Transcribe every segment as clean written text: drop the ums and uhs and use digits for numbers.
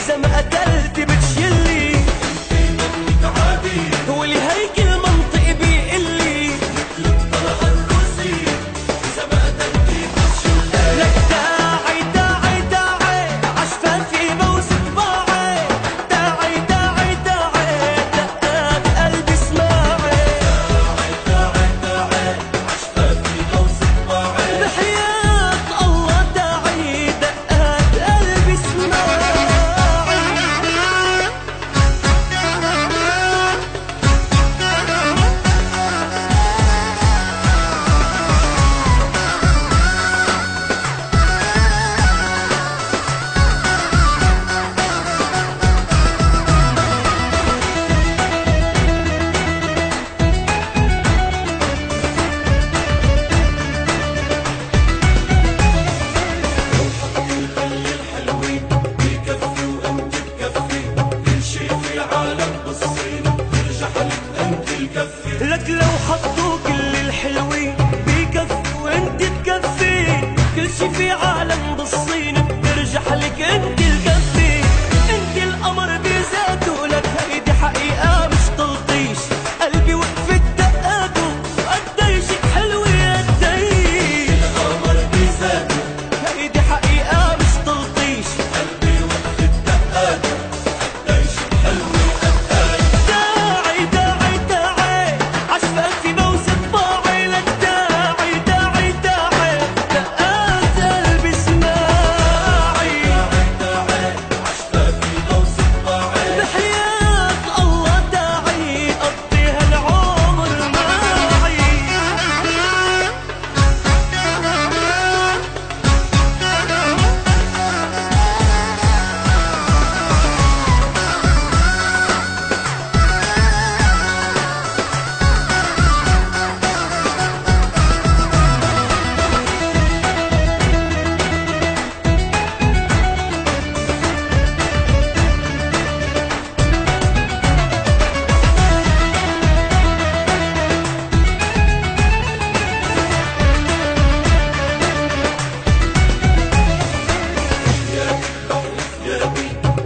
إذا ما قتلت بتشلي منك عادي ولي هيك المنطق بيقلي مثل الطلقة الروسية إذا ما قتلتي بتشلي لك داعي داعي داعي عشفافي بوس طباعي داعي داعي داعي دقات قلبي اسماعي داعي داعي عشفافي بوس طباعي بحياة الله داعي دقات قلبي اسماعي خلي الحلوين بكفي وأنت تكفي كل شي في العالم بالصين ترجع لك أنت الكفي لك لو حطوا كل الحلوين بكفي وانت تكفي كل شي في عالم بالصين بترجح لك انت الكفي انت القمر بذاته لك هيدي حقيقة مش تلطيش قلبي وقفت دقاته قديشك حلوة قديش القمر بذاته هيدي حقيقة مش تلطيش قلبي وقت الدقات قديش حلوة قديش داعي داعي داعي عشفافي بوس طباعي لك داعي داعي داعي دقات قلبي اسماعي داعي عشفافي بوس طباعي بحياة الله داعي قضي هالعمر معي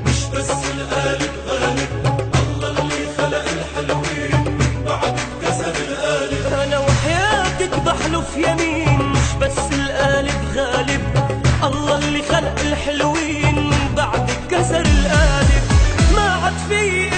مش بس القالب غالب الله اللي خلق الحلوين من بعد كسر القالب أنا وحياتك بحلف يمين مش بس القالب غالب الله اللي خلق الحلوين من بعد كسر القالب ما عاد في